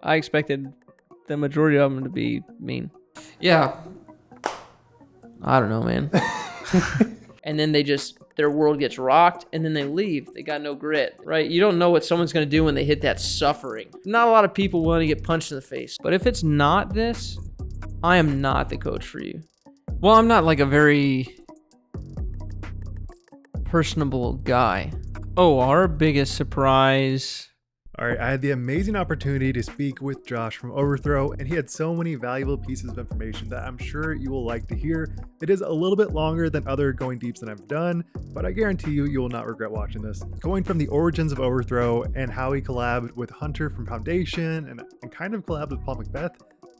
I expected the majority of them to be mean. Yeah. I don't know, man. And then their world gets rocked, and then they leave. They got no grit, right? You don't know what someone's going to do when they hit that suffering. Not a lot of people want to get punched in the face. But if it's not this, I am not the coach for you. Well, I'm not like a very personable guy. Oh, our biggest surprise. All right, I had the amazing opportunity to speak with Josh from Overthrow, and he had so many valuable pieces of information that I'm sure you will like to hear. It is a little bit longer than other Going Deeps that I've done, but I guarantee you will not regret watching this. Going from the origins of Overthrow and how he collabed with Hunter from Foundation and kind of collabed with Paul Macbeth,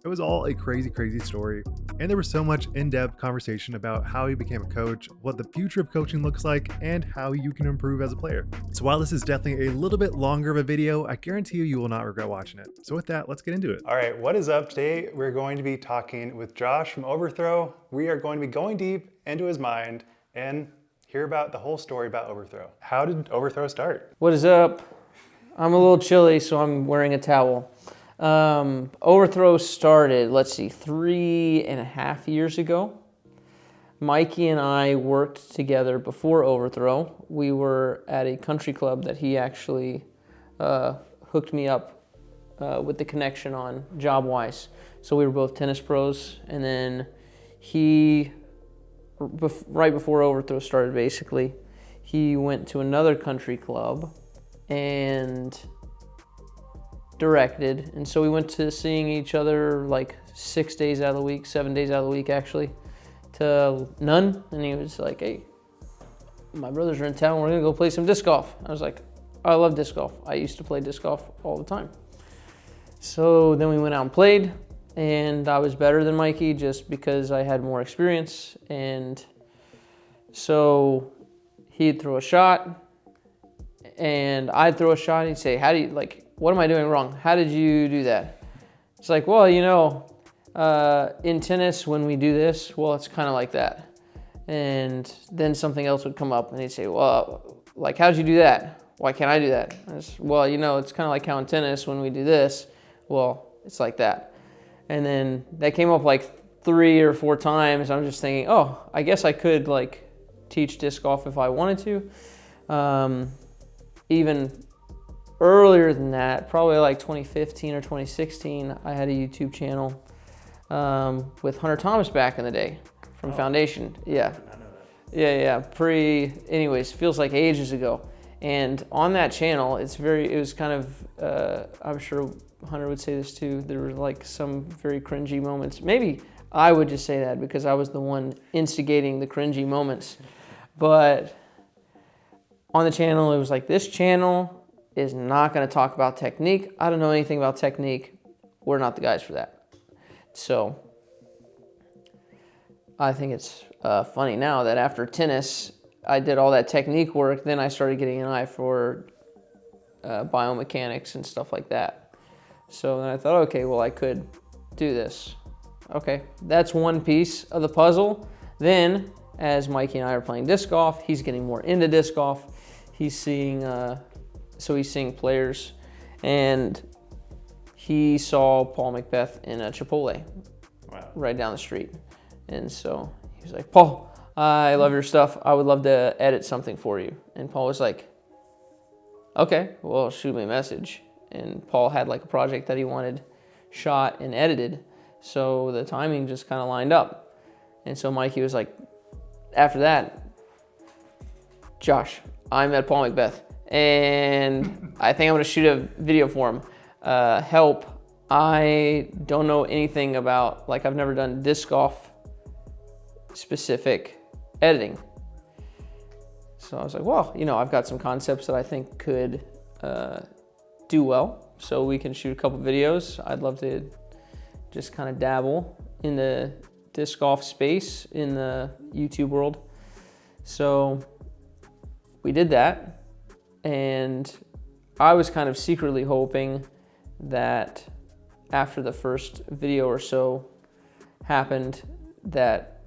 it was all a crazy, crazy story. And there was so much in-depth conversation about how he became a coach, what the future of coaching looks like, and how you can improve as a player. So while this is definitely a little bit longer of a video, I guarantee you will not regret watching it. So with that, let's get into it. All right, what is up? Today, we're going to be talking with Josh from Overthrow. We are going to be going deep into his mind and hear about the whole story about Overthrow. How did Overthrow start? What is up? I'm a little chilly, so I'm wearing a towel. Overthrow started, 3.5 years ago. Mikey and I worked together before Overthrow. We were at a country club that he actually hooked me up with the connection on job-wise. So we were both tennis pros, and then right before Overthrow started basically, he went to another country club and directed, and so we went to seeing each other like 6 days out of the week, 7 days out of the week actually, to none. And he was like, hey, my brothers are in town, we're gonna go play some disc golf. I was like, I love disc golf. I used to play disc golf all the time. So then we went out and played, and I was better than Mikey just because I had more experience. And so he'd throw a shot and I'd throw a shot, and he'd say, how do you, what am I doing wrong? How did you do that? It's like, well, in tennis, when we do this, well, it's kind of like that. And then something else would come up, and he'd say, well, how'd you do that? Why can't I do that? Well, it's kind of like how in tennis, when we do this, well, it's like that. And then that came up like 3 or 4 times. I'm just thinking, oh, I guess I could teach disc golf if I wanted to. Even earlier than that, probably 2015 or 2016, I had a YouTube channel with Hunter Thomas back in the day from Foundation. Yeah. Anyways, feels like ages ago. And on that channel, it was kind of, I'm sure Hunter would say this too, there were some very cringy moments. Maybe I would just say that because I was the one instigating the cringy moments. But on the channel, it was this channel is not going to talk about technique. I don't know anything about technique. We're not the guys for that. So I think it's funny now that after tennis, I did all that technique work. Then I started getting an eye for biomechanics and stuff like that. So then I thought, okay, well, I could do this. Okay, that's one piece of the puzzle. Then as Mikey and I are playing disc golf, he's getting more into disc golf. He's seeing players, and he saw Paul Macbeth in a Chipotle right down the street. And so he was like, Paul, I love your stuff. I would love to edit something for you. And Paul was like, okay, well, shoot me a message. And Paul had a project that he wanted shot and edited. So the timing just kind of lined up. And so Mikey was like, after that, Josh, I met Paul Macbeth, and I think I'm gonna shoot a video for him. Help, I don't know anything about, I've never done disc golf specific editing. So I was like, well, I've got some concepts that I think could do well, so we can shoot a couple videos. I'd love to just kind of dabble in the disc golf space in the YouTube world. So we did that, and I was kind of secretly hoping that after the first video or so happened that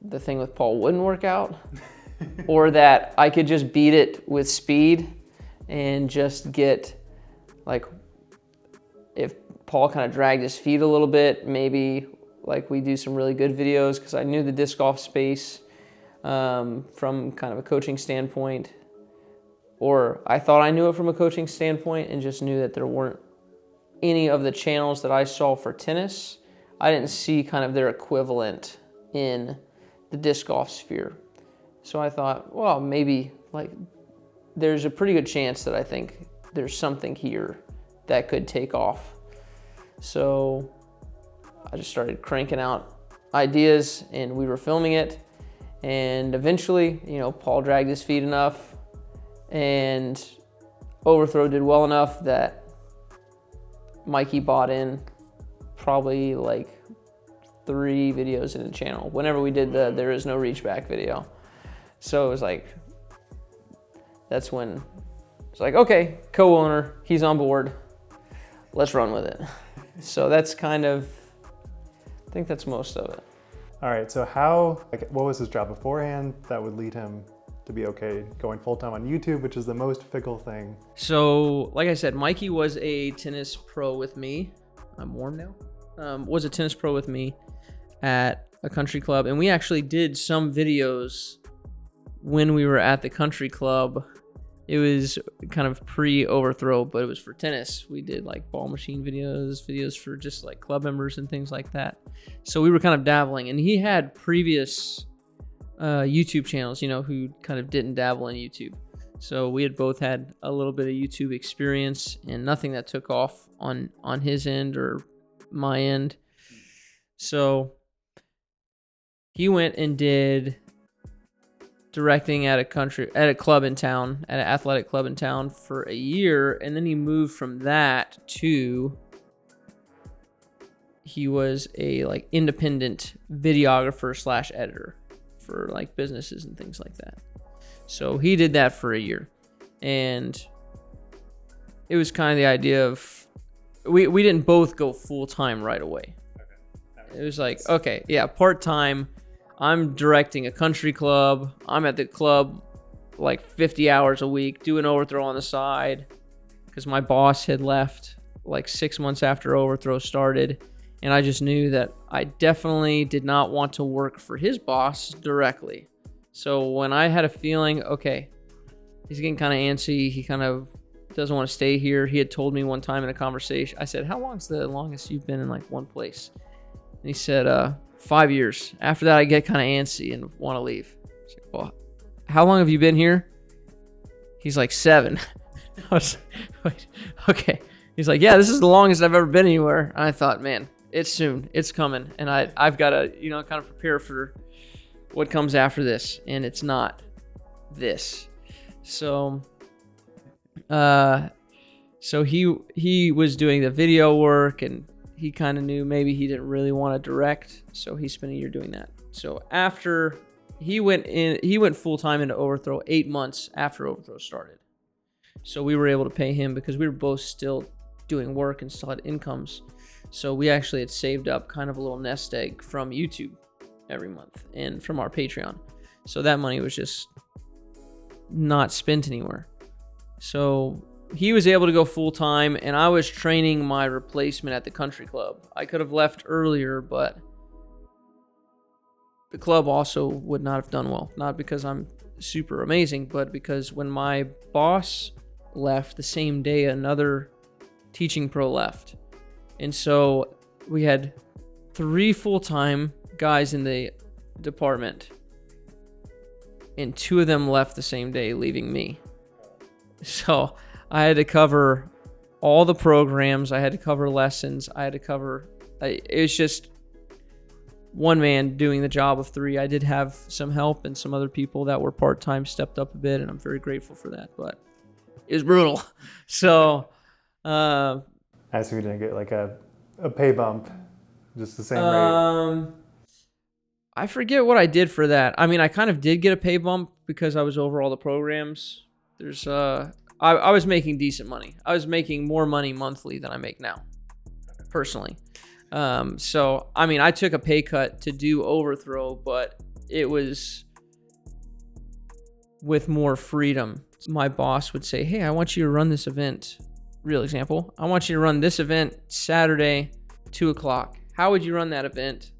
the thing with Paul wouldn't work out or that I could just beat it with speed and just get if Paul kind of dragged his feet a little bit. Maybe like we do some really good videos because I knew the disc golf space from kind of a coaching standpoint, or I thought I knew it from a coaching standpoint and just knew that there weren't any of the channels that I saw for tennis. I didn't see kind of their equivalent in the disc golf sphere. So I thought, well, maybe like there's a pretty good chance that I think there's something here that could take off. So I just started cranking out ideas and we were filming it. And eventually, you know, Paul dragged his feet enough and Overthrow did well enough that Mikey bought in probably like 3 videos in the channel whenever we did the There Is No Reach Back video. So it was like, that's when it's like, okay, co-owner, he's on board, let's run with it. So that's kind of, I think that's most of it. All right, so what was his job beforehand that would lead him to be okay going full-time on YouTube, which is the most fickle thing? So, like I said, Mikey was a tennis pro with me. I'm warm now. Was a tennis pro with me at a country club, and we actually did some videos when we were at the country club. It was kind of pre-Overthrow, but it was for tennis. We did like ball machine videos for just like club members and things like that. So we were kind of dabbling, and he had previous YouTube channels, you know, who kind of didn't dabble in YouTube. So we had both had a little bit of YouTube experience and nothing that took off on his end or my end. So he went and did directing at a club in town, at an athletic club in town for a year, and then he moved from that to he was a like independent videographer / editor for like businesses and things like that. So he did that for a year, and it was kind of the idea of we didn't both go full time right away. It was like, okay, yeah, part time. I'm directing a country club. I'm at the club like 50 hours a week, doing Overthrow on the side because my boss had left like 6 months after Overthrow started. And I just knew that I definitely did not want to work for his boss directly. So when I had a feeling, okay, he's getting kind of antsy, he kind of doesn't want to stay here. He had told me one time in a conversation, I said, how long's the longest you've been in like one place? And he said, 5 years. After that, I get kind of antsy and want to leave. I said, well, how long have you been here? He's like 7. I was like, okay. He's like, yeah, this is the longest I've ever been anywhere. And I thought, man, it's soon. It's coming. And I've got to, you know, kind of prepare for what comes after this. And it's not this. So, he was doing the video work, and he kind of knew maybe he didn't really want to direct, so he spent a year doing that. So after he went full-time into Overthrow 8 months after Overthrow started. So we were able to pay him because we were both still doing work and still had incomes. So we actually had saved up kind of a little nest egg from YouTube every month and from our Patreon. So that money was just not spent anywhere. So he was able to go full-time, and I was training my replacement at the country club. I could have left earlier, but the club also would not have done well. Not because I'm super amazing, but because when my boss left the same day, another teaching pro left. And so we had 3 full-time guys in the department, and 2 of them left the same day, leaving me. So I had to cover all the programs. I had to cover lessons. I had to cover, it was just one man doing the job of 3. I did have some help, and some other people that were part-time stepped up a bit, and I'm very grateful for that, but it was brutal. So, as we didn't get like a pay bump, just the same rate. I forget what I did for that. I mean, I kind of did get a pay bump because I was over all the programs. There's, I was making decent money. I was making more money monthly than I make now, personally. So, I mean, I took a pay cut to do Overthrow, but it was with more freedom. My boss would say, hey, I want you to run this event real example. I want you to run this event Saturday, 2 o'clock. How would you run that event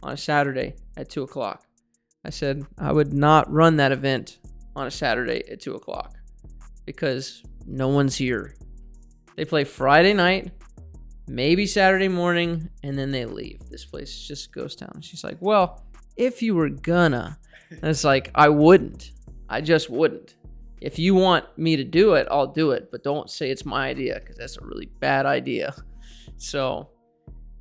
on a Saturday at 2 o'clock? I said, I would not run that event on a Saturday at 2 o'clock because no one's here. They play Friday night, maybe Saturday morning, and then they leave. This place is just a ghost town. She's like, well, if you were gonna. And it's like, I wouldn't. I just wouldn't. If you want me to do it, I'll do it. But don't say it's my idea because that's a really bad idea. So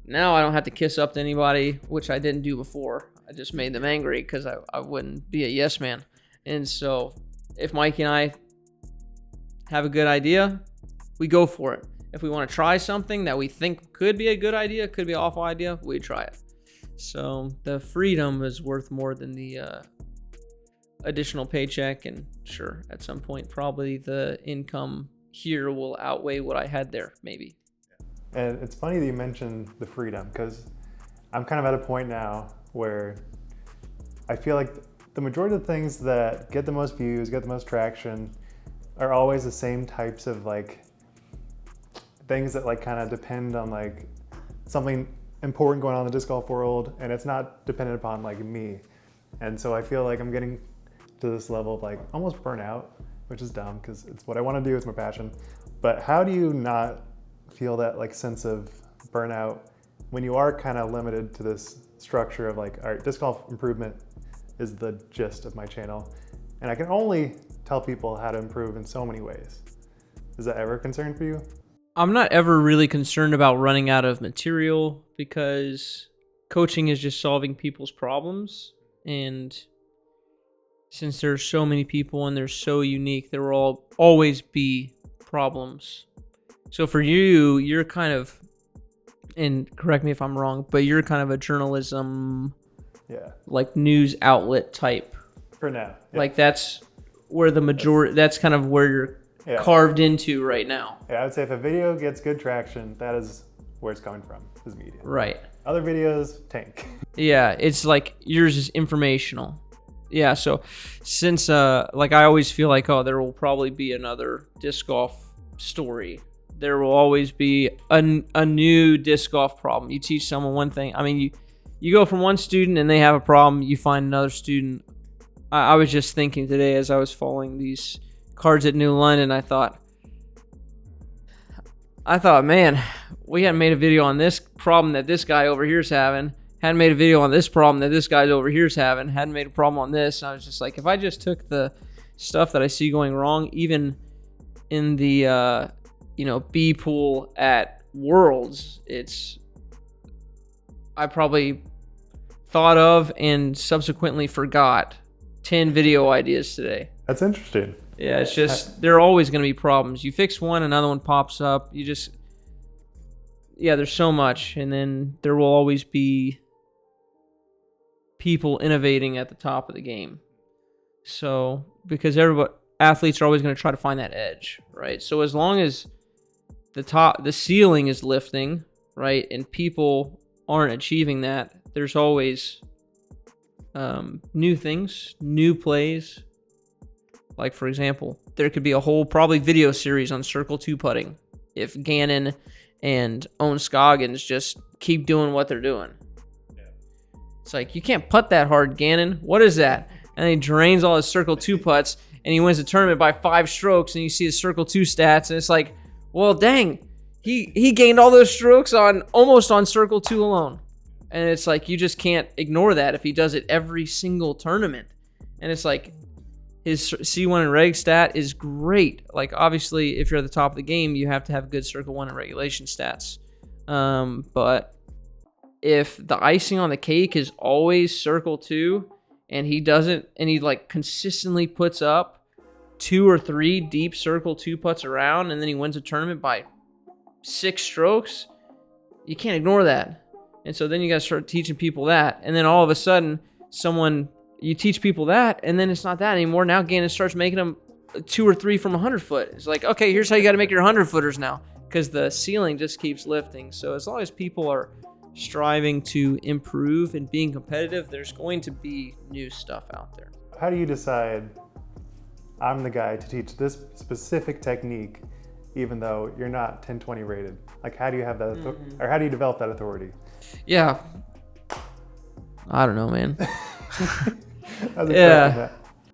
now I don't have to kiss up to anybody, which I didn't do before. I just made them angry because I wouldn't be a yes man. And so if Mikey and I have a good idea, we go for it. If we want to try something that we think could be a good idea, could be an awful idea, we try it. So the freedom is worth more than the additional paycheck. And sure, at some point, probably the income here will outweigh what I had there, maybe. And it's funny that you mentioned the freedom, because I'm kind of at a point now where I feel like the majority of the things that get the most views, get the most traction, are always the same types of like things that like kind of depend on like something important going on in the disc golf world, and it's not dependent upon like me. And so I feel like I'm getting to this level of like almost burnout, which is dumb because it's what I want to do, it's my passion. But how do you not feel that like sense of burnout when you are kind of limited to this structure of like, all right, disc golf improvement is the gist of my channel, and I can only tell people how to improve in so many ways? Is that ever a concern for you? I'm not ever really concerned about running out of material because coaching is just solving people's problems. And since there's so many people and they're so unique, there will always be problems. So for you, you're kind of, and correct me if I'm wrong, but you're kind of a journalism, like news outlet type. For now. Yeah. Like that's where the majority, that's kind of where you're carved into right now. Yeah, I would say if a video gets good traction, that is where it's coming from, is media. Right. Other videos tank. Yeah, it's like yours is informational. Yeah, so since like I always feel like, oh, there will probably be another disc golf story. There will always be a new disc golf problem. You teach someone one thing. I mean, you go from one student and they have a problem, you find another student. I was just thinking today as I was following these cards at New London, I thought, man, we hadn't made a video on this problem that this guy over here's having, hadn't made a video on this problem that this guy's over here's having, hadn't made a problem on this. And I was just like, if I just took the stuff that I see going wrong, even in the, B pool at Worlds, I probably thought of and subsequently forgot 10 video ideas today. That's interesting. Yeah, it's just, there are always going to be problems. You fix one, another one pops up. There's so much. And then there will always be people innovating at the top of the game. So, because athletes are always going to try to find that edge, right? So as long as the ceiling is lifting, right, and people aren't achieving that, there's always new things, new plays. Like, for example, there could be a whole probably video series on Circle 2 putting if Gannon and Owen Scoggins just keep doing what they're doing. Yeah. It's like, you can't putt that hard, Gannon. What is that? And he drains all his Circle 2 putts, and he wins the tournament by 5 strokes, and you see his Circle 2 stats, and it's like, well, dang, he gained all those strokes almost on Circle 2 alone. And it's like, you just can't ignore that if he does it every single tournament. And it's like, his C1 and reg stat is great. Like, obviously, if you're at the top of the game, you have to have good Circle 1 and regulation stats. But if the icing on the cake is always Circle 2, and he doesn't, and he like consistently puts up 2 or 3 deep Circle 2 putts around, and then he wins a tournament by 6 strokes, you can't ignore that. And so then you got to start teaching people that. And then all of a sudden, you teach people that, and then it's not that anymore. Now Gannon starts making them 2 or 3 from 100 foot. It's like, okay, here's how you got to make your 100 footers now, because the ceiling just keeps lifting. So as long as people are striving to improve and being competitive, there's going to be new stuff out there. How do you decide I'm the guy to teach this specific technique even though you're not 10-20 rated? Like, how do you have that, or how do you develop that authority? Yeah. I don't know, man. Yeah.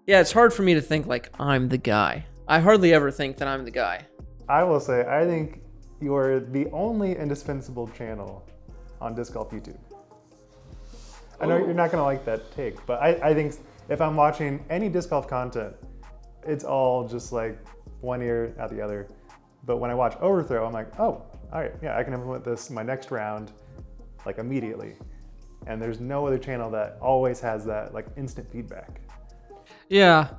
Yeah, it's hard for me to think like I'm the guy. I hardly ever think that I'm the guy. I will say, I think you're the only indispensable channel on Disc Golf YouTube. I know you're not going to like that take, but I think if I'm watching any Disc Golf content, it's all just like one ear out the other. But when I watch Overthrow, I'm like, oh, all right, yeah, I can implement this in my next round, like immediately. And there's no other channel that always has that like instant feedback. Yeah.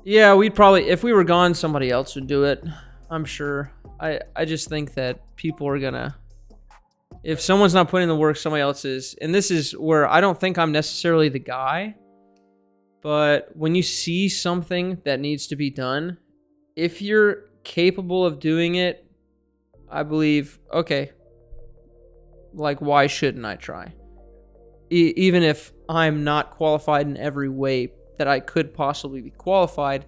Yeah, we'd probably, if we were gone, somebody else would do it, I'm sure. I just think that people are gonna, if someone's not putting the work, somebody else is. And this is where I don't think I'm necessarily the guy, but when you see something that needs to be done, if you're capable of doing it, I believe, okay, like, why shouldn't I try? Even if I'm not qualified in every way that I could possibly be qualified,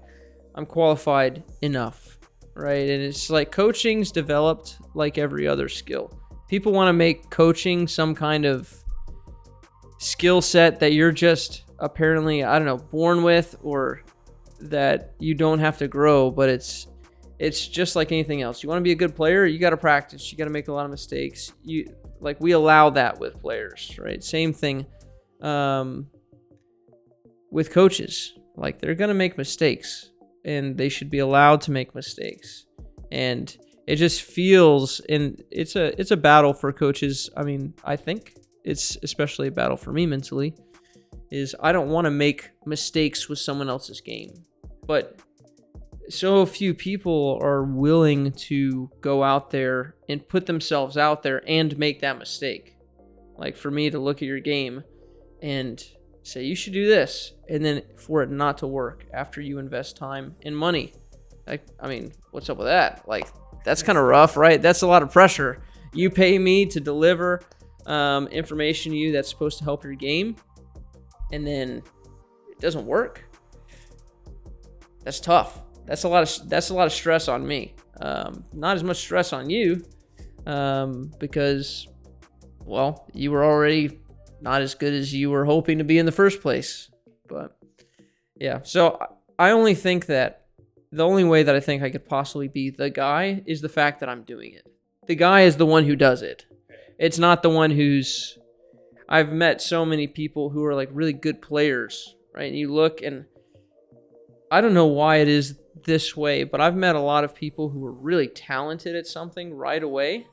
I'm qualified enough, right? And it's like coaching's developed like every other skill. People want to make coaching some kind of skill set that you're just apparently, I don't know, born with, or that you don't have to grow, but it's just like anything else. You want to be a good player, you got to practice. You got to make a lot of mistakes. We allow that with players, right? Same thing with coaches. Like, they're going to make mistakes, and they should be allowed to make mistakes. And it just feels, and it's a battle for coaches. I mean, I think it's especially a battle for me mentally, is I don't want to make mistakes with someone else's game. But so few people are willing to go out there and put themselves out there and make that mistake. Like, for me to look at your game and say, you should do this, and then for it not to work after you invest time and money. Like, I mean, what's up with that? Like, that's kind of rough, right? That's a lot of pressure. You pay me to deliver information to you that's supposed to help your game, and then it doesn't work. That's tough. That's a lot of stress on me. Not as much stress on you, because, well, you were already not as good as you were hoping to be in the first place. But yeah, so I only think that the only way that I think I could possibly be the guy is the fact that I'm doing it. The guy is the one who does it. It's not the one who's... I've met so many people who are like really good players, right? And you look, and I don't know why it is this way, but I've met a lot of people who are really talented at something right away,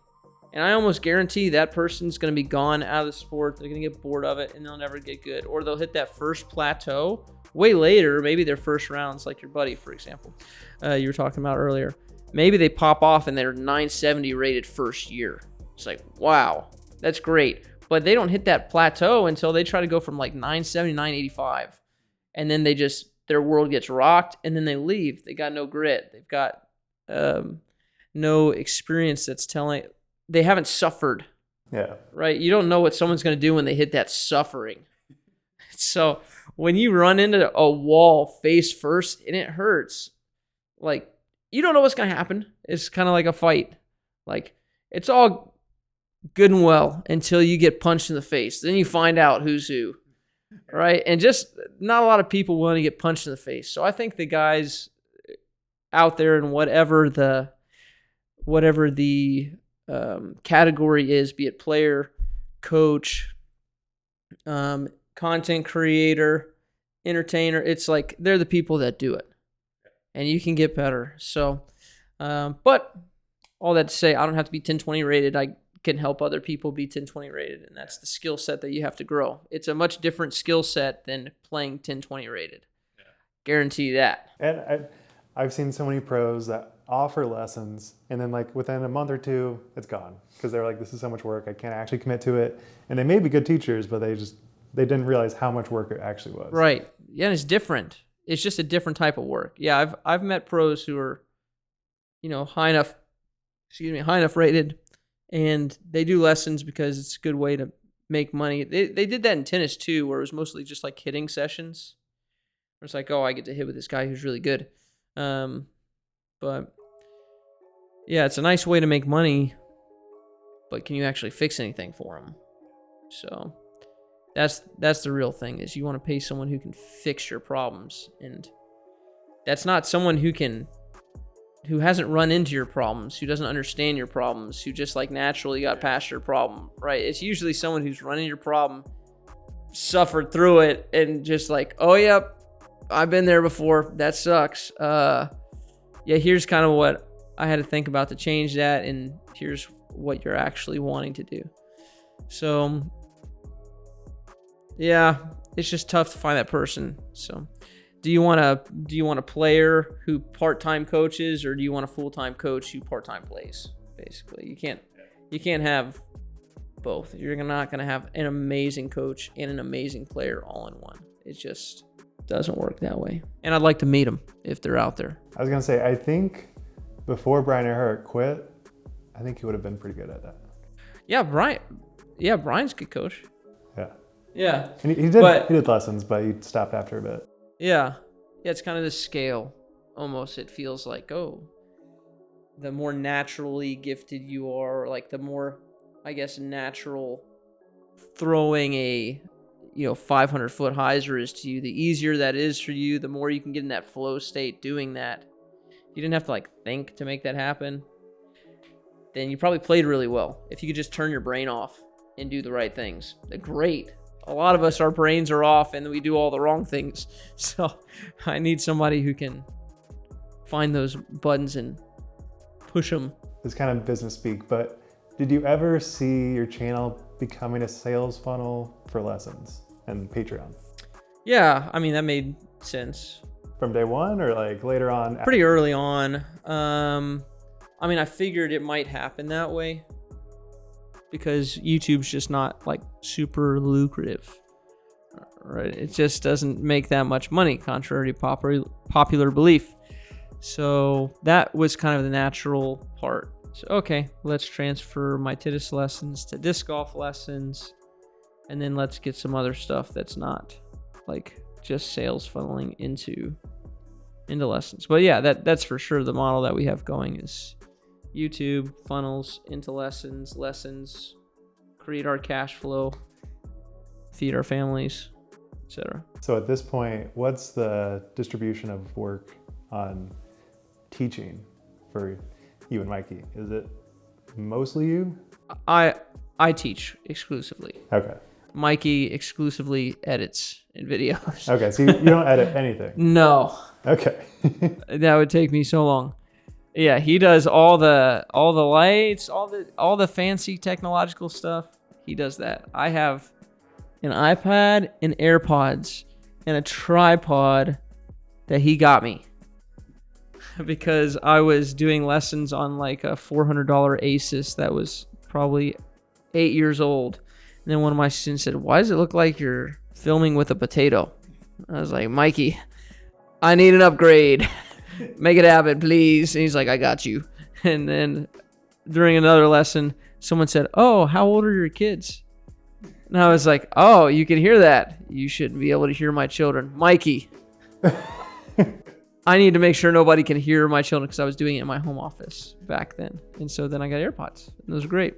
and I almost guarantee that person's going to be gone out of the sport. They're going to get bored of it, and they'll never get good, or they'll hit that first plateau way later, maybe their first rounds, like your buddy, for example, you were talking about earlier. Maybe they pop off and they're 970 rated first year. It's like, wow, that's great. But they don't hit that plateau until they try to go from like 970, 985. And then their world gets rocked, and then they leave. They got no grit. They've got no experience that's telling. They haven't suffered. Yeah. Right? You don't know what someone's going to do when they hit that suffering. So when you run into a wall face first and it hurts, like, you don't know what's going to happen. It's kind of like a fight. Like, it's all good and well until you get punched in the face. Then you find out who's who. Right? And just not a lot of people want to get punched in the face. So I think the guys out there in whatever the category is, be it player, coach, content creator, entertainer, it's like they're the people that do it. And you can get better. So, but all that to say, I don't have to be 10-20 rated. I can help other people be 10-20 rated, and that's the skill set that you have to grow. It's a much different skill set than playing 10-20 rated. Yeah. Guarantee that. And I've seen so many pros that offer lessons, and then like within a month or two, it's gone, because they're like, this is so much work, I can't actually commit to it. And they may be good teachers, but they didn't realize how much work it actually was. Right. Yeah, and it's different. It's just a different type of work. Yeah, I've met pros who are, high enough rated, and they do lessons because it's a good way to make money. They did that in tennis too, where it was mostly just like hitting sessions. Where it's like, oh, I get to hit with this guy who's really good. But yeah, it's a nice way to make money, but can you actually fix anything for them? So that's the real thing, is you want to pay someone who can fix your problems. And that's not someone who hasn't run into your problems, who doesn't understand your problems, who just like naturally got past your problem, right? It's usually someone who's running your problem, suffered through it, and just like, oh, yep, I've been there before. That sucks. Yeah, here's kind of what I had to think about to change that, and here's what you're actually wanting to do. So, yeah, it's just tough to find that person. So, do you want a player who part-time coaches, or do you want a full-time coach who part-time plays? Basically, you can't have both. You're not going to have an amazing coach and an amazing player all in one. It just doesn't work that way. And I'd like to meet them if they're out there. I was going to say, I think before Brian Earhart quit, I think he would have been pretty good at that. Yeah, Brian's a good coach. Yeah. Yeah. And he did lessons, but he stopped after a bit. Yeah, it's kind of the scale. Almost, it feels like, oh, the more naturally gifted you are, like the more, I guess, natural throwing a 500-foot hyzer is to you, the easier that is for you, the more you can get in that flow state doing that. You didn't have to like think to make that happen. Then you probably played really well. If you could just turn your brain off and do the right things, great. A lot of us, our brains are off and we do all the wrong things. So I need somebody who can find those buttons and push them. It's kind of business speak, but did you ever see your channel becoming a sales funnel for lessons and Patreon? Yeah, I mean, that made sense. From day one, or like later on? Pretty early on. I mean, I figured it might happen that way, because YouTube's just not like super lucrative, right? It just doesn't make that much money, contrary to popular belief. So that was kind of the natural part. So, okay, let's transfer my tennis lessons to disc golf lessons, and then let's get some other stuff that's not like just sales funneling into lessons. But yeah, that's for sure the model that we have going is YouTube funnels into lessons, create our cash flow, feed our families, etc. So at this point, what's the distribution of work on teaching for you and Mikey? Is it mostly you? I teach exclusively. Okay. Mikey exclusively edits in videos. Okay, so you don't edit anything? No. Okay. That would take me so long. Yeah, he does all the lights, all the fancy technological stuff. He does that. I have an iPad and AirPods and a tripod that he got me because I was doing lessons on like a $400 Asus that was probably 8 years old. And then one of my students said, "Why does it look like you're filming with a potato?" I was like, "Mikey, I need an upgrade. Make it happen, please." And he's like, "I got you." And then during another lesson, someone said, "Oh, how old are your kids?" And I was like, "Oh, you can hear that. You should be able to hear my children." Mikey, I need to make sure nobody can hear my children because I was doing it in my home office back then. And so then I got AirPods. And those were great.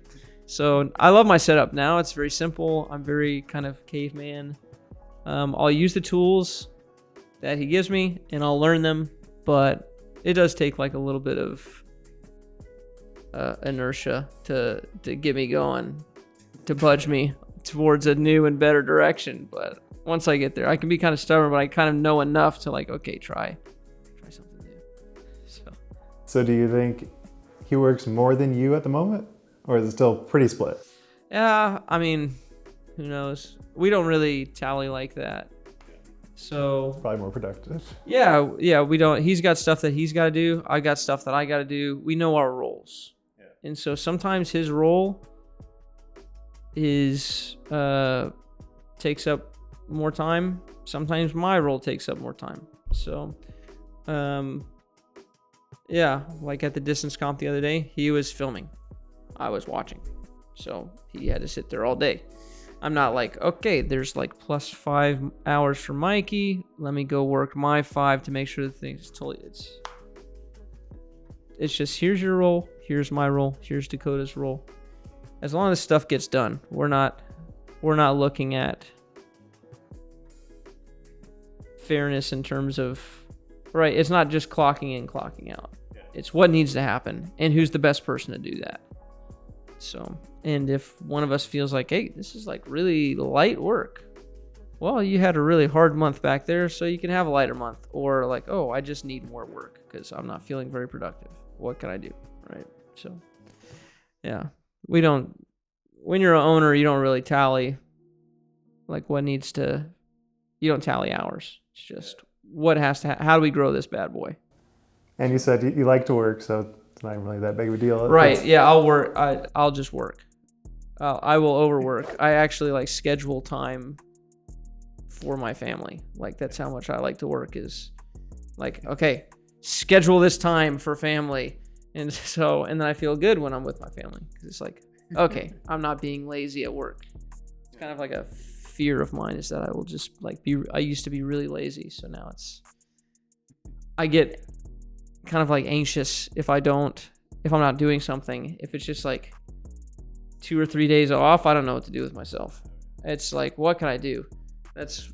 So I love my setup now. It's very simple. I'm very kind of caveman. I'll use the tools that he gives me and I'll learn them. But it does take like a little bit of inertia to get me going, to budge me towards a new and better direction. But once I get there, I can be kind of stubborn, but I kind of know enough to like, okay, try something new. So do you think he works more than you at the moment, or is it still pretty split? Yeah, I mean, who knows? We don't really tally like that. So probably more productive. Yeah, we don't. He's got stuff that he's got to do. I got stuff that I got to do. We know our roles. Yeah. And so sometimes his role is takes up more time. Sometimes my role takes up more time. So yeah, like at the distance comp the other day, he was filming. I was watching. So he had to sit there all day. I'm not like, okay, there's like plus 5 hours for Mikey. Let me go work my 5 to make sure the thing's totally, it's just, here's your role. Here's my role. Here's Dakota's role. As long as stuff gets done, we're not looking at fairness in terms of, right, it's not just clocking in, clocking out. It's what needs to happen and who's the best person to do that. So, and if one of us feels like, hey, this is like really light work, well, you had a really hard month back there, so you can have a lighter month. Or like, oh, I just need more work because I'm not feeling very productive. What can I do? Right. So, yeah, when you're an owner, you don't really tally like you don't tally hours. It's just what has to, how do we grow this bad boy? And you said you like to work, so it's not really that big of a deal. Right. Yeah, I'll work. I'll just work. I will overwork. I actually like schedule time for my family. Like that's how much I like to work, is like, okay, schedule this time for family. And then I feel good when I'm with my family, because it's like, okay, I'm not being lazy at work. It's kind of like a fear of mine, is that I will just like I used to be really lazy. So now I get kind of like anxious if I'm not doing something. If it's just like 2 or 3 days off, I don't know what to do with myself. It's like, what can I do? That's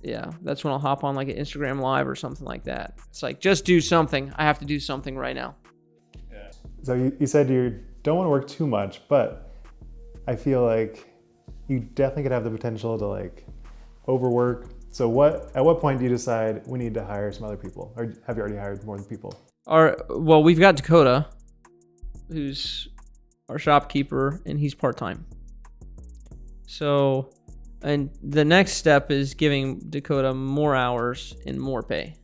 when I'll hop on like an Instagram live or something like that. It's like, just do something. I have to do something right now. Yeah. So you said you don't want to work too much, but I feel like you definitely could have the potential to like overwork. So at what point do you decide we need to hire some other people? Or have you already hired more than people? Well, we've got Dakota, who's our shopkeeper, and he's part-time. So, and the next step is giving Dakota more hours and more pay.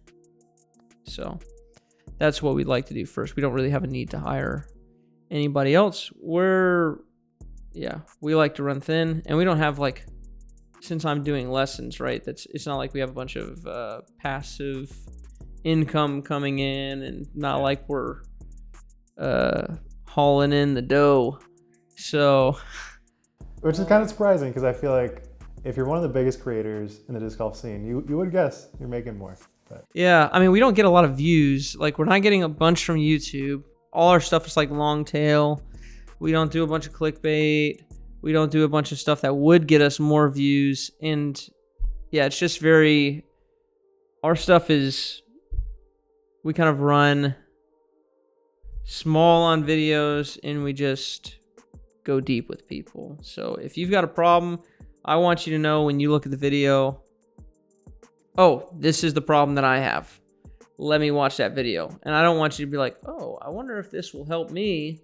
So that's what we'd like to do first. We don't really have a need to hire anybody else. We like to run thin, and we don't have like, since I'm doing lessons, right? It's not like we have a bunch of passive income coming in, and not like we're hauling in the dough. So, which is kind of surprising, because I feel like if you're one of the biggest creators in the disc golf scene, you would guess you're making more. But. Yeah, I mean, we don't get a lot of views. Like, we're not getting a bunch from YouTube. All our stuff is like long tail. We don't do a bunch of clickbait. We don't do a bunch of stuff that would get us more views. And yeah, it's just our stuff is, we kind of run small on videos, and we just go deep with people. So if you've got a problem, I want you to know when you look at the video, oh, this is the problem that I have. Let me watch that video. And I don't want you to be like, oh, I wonder if this will help me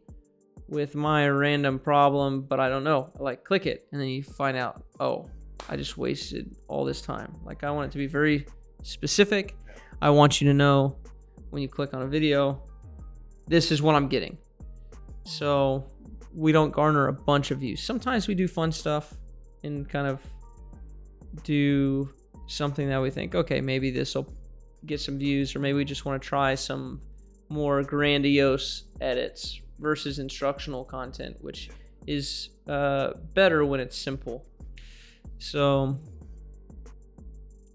with my random problem, but I don't know. Like, click it, and then you find out, oh, I just wasted all this time. Like, I want it to be very specific. I want you to know when you click on a video, this is what I'm getting. So we don't garner a bunch of views. Sometimes we do fun stuff and kind of do something that we think, okay, maybe this will get some views, or maybe we just want to try some more grandiose edits versus instructional content, which is better when it's simple. So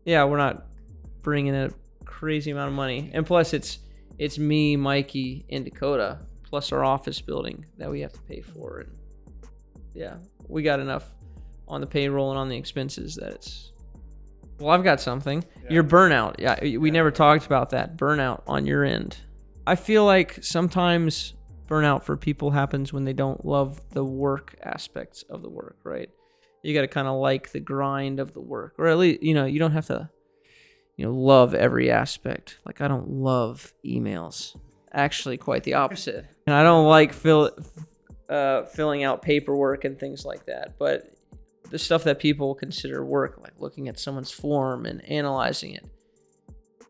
yeah, we're not bringing a crazy amount of money, and plus it's me, Mikey, and Dakota, plus our office building that we have to pay for. And yeah, we got enough on the payroll and on the expenses that it's, well, I've got something. Yeah. Your burnout. Yeah, we never talked about that. Burnout on your end. I feel like sometimes burnout for people happens when they don't love the work aspects of the work, right? You got to kind of like the grind of the work, or at least, you don't have to, love every aspect. Like, I don't love emails. Actually, quite the opposite. And I don't like filling out paperwork and things like that. But the stuff that people consider work, like looking at someone's form and analyzing it,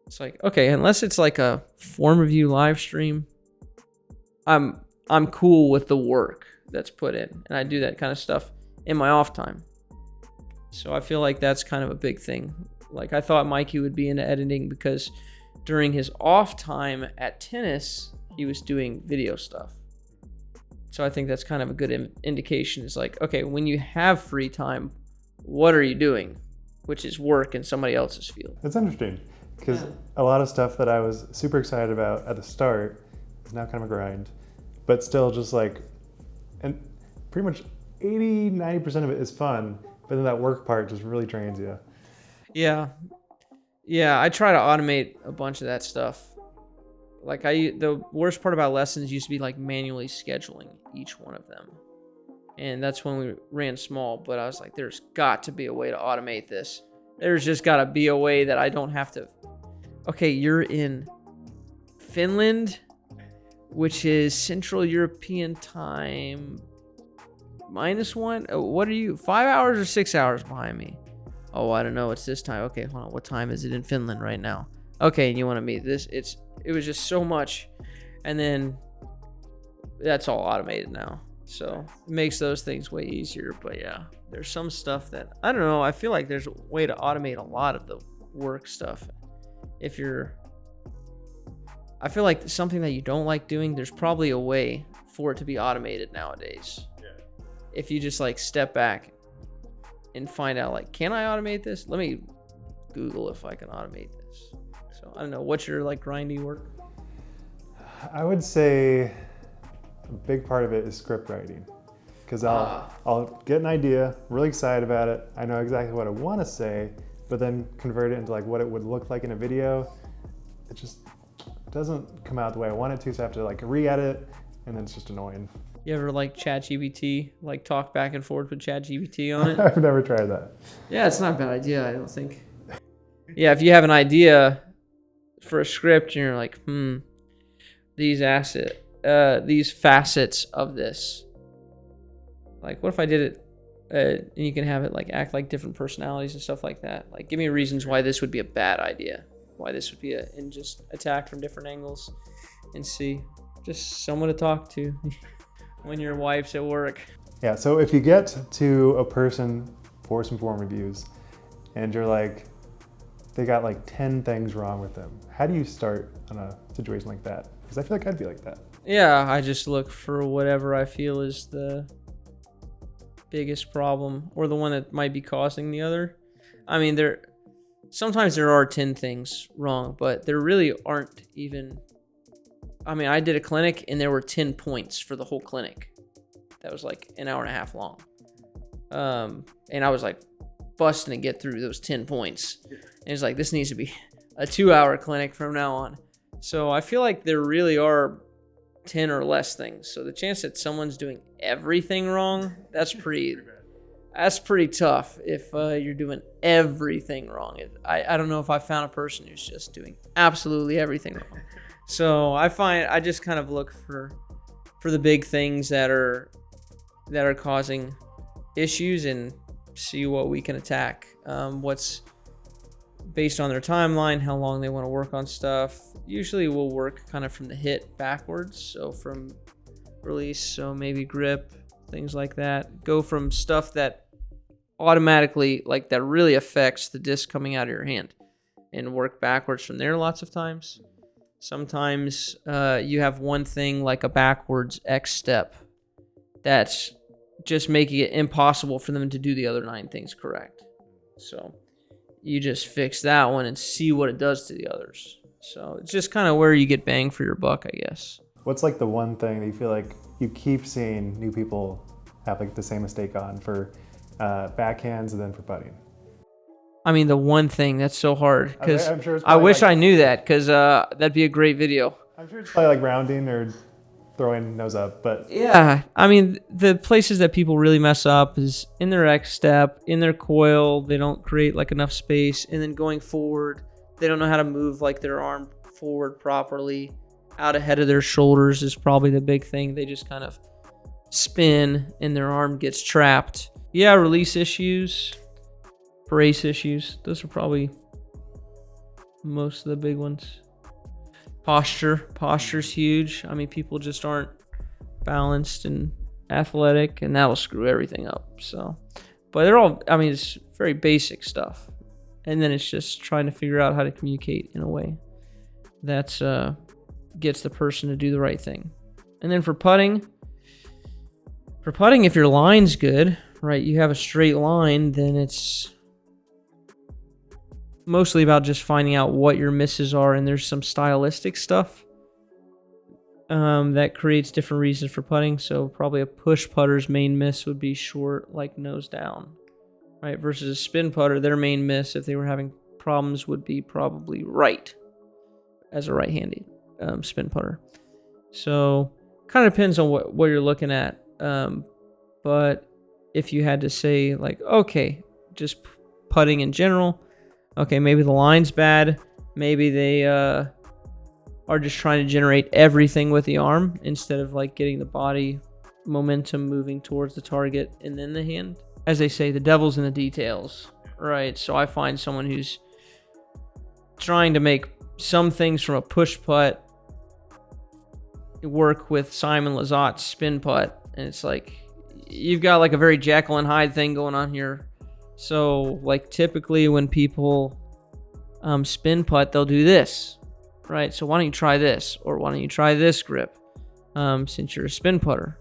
it's like, okay, unless it's like a form review live stream, I'm cool with the work that's put in, and I do that kind of stuff in my off time. So I feel like that's kind of a big thing. Like, I thought Mikey would be into editing because during his off time at tennis, he was doing video stuff. So I think that's kind of a good indication. Is like, okay, when you have free time, what are you doing? Which is work in somebody else's field. That's interesting, because a lot of stuff that I was super excited about at the start is now kind of a grind. but still just like, and pretty much 80-90% of it is fun, but then that work part just really drains you. Yeah. I try to automate a bunch of that stuff. Like the worst part about lessons used to be like manually scheduling each one of them. And that's when we ran small, but I was like, there's got to be a way to automate this. There's just got to be a way that I don't have to. Okay, you're in Finland, which is Central European time -1. What are you, 5 hours or 6 hours behind me? Oh, I don't know. It's this time. Okay, hold on. What time is it in Finland right now? Okay, and you want to meet this? It was just so much, and then that's all automated now. So it makes those things way easier. But yeah, there's some stuff that I don't know. I feel like there's a way to automate a lot of the work stuff. I feel like something that you don't like doing, there's probably a way for it to be automated nowadays. Yeah. If you just like step back and find out, like, can I automate this? Let me Google if I can automate this. So I don't know. What's your like grindy work? I would say a big part of it is script writing, because I'll get an idea, really excited about it. I know exactly what I want to say, but then convert it into like what it would look like in a video. It just doesn't come out the way I want it to, so I have to like re-edit, and then it's just annoying. You ever like ChatGPT, like talk back and forth with ChatGPT on it? I've never tried that. Yeah, it's not a bad idea, I don't think. Yeah, if you have an idea for a script and you're like, these facets of this. Like, what if I did it, and you can have it like act like different personalities and stuff like that. Like, give me reasons why this would be a bad idea, why this would be and just attack from different angles, and see, just someone to talk to when your wife's at work. Yeah, so if you get to a person for some form reviews and you're like, they got like 10 things wrong with them, how do you start on a situation like that? Because I feel like I'd be like that. Yeah, I just look for whatever I feel is the biggest problem or the one that might be causing the other. I mean, sometimes there are 10 things wrong, but there really aren't even. I mean, I did a clinic and there were 10 points for the whole clinic. That was like an hour and a half long. And I was like busting to get through those 10 points. And it's like, this needs to be a 2-hour clinic from now on. So I feel like there really are 10 or less things. So the chance that someone's doing everything wrong, that's pretty tough if you're doing everything wrong. I don't know if I found a person who's just doing absolutely everything wrong. So I just kind of look for the big things that are causing issues and see what we can attack. What's based on their timeline, how long they want to work on stuff. Usually we'll work kind of from the hit backwards, so from release, so maybe grip, things like that. Go from stuff that automatically, like that really affects the disc coming out of your hand, and work backwards from there lots of times. Sometimes you have one thing like a backwards X step that's just making it impossible for them to do the other 9 things correct. So you just fix that one and see what it does to the others. So it's just kind of where you get bang for your buck, I guess. What's like the one thing that you feel like you keep seeing new people have like the same mistake on for backhands and then for putting? I mean, the one thing that's so hard, because I wish I knew that, because that'd be a great video. I'm sure it's probably like rounding or throwing nose up, but yeah, I mean, the places that people really mess up is in their X step, in their coil. They don't create like enough space, and then going forward, they don't know how to move like their arm forward properly. Out ahead of their shoulders is probably the big thing. They just kind of spin and their arm gets trapped. Yeah, release issues, brace issues. Those are probably most of the big ones. Posture's huge. I mean, people just aren't balanced and athletic, and that will screw everything up. So, but they're all, I mean, it's very basic stuff. And then it's just trying to figure out how to communicate in a way that's gets the person to do the right thing. And then for putting, if your line's good, right, you have a straight line, then it's mostly about just finding out what your misses are, and there's some stylistic stuff that creates different reasons for putting. So probably a push putter's main miss would be short, like nose down, right? Versus a spin putter, their main miss, if they were having problems, would be probably right as a right-handed spin putter. So kind of depends on what you're looking at. But if you had to say, like, okay, just putting in general, okay, maybe the line's bad. Maybe they are just trying to generate everything with the arm instead of like getting the body momentum moving towards the target and then the hand. As they say, the devil's in the details, right? So I find someone who's trying to make some things from a push putt work with Simon Lizotte's spin putt, and it's like you've got like a very Jekyll and Hyde thing going on here. So like typically when people spin putt, they'll do this, right? So why don't you try this, or why don't you try this grip since you're a spin putter?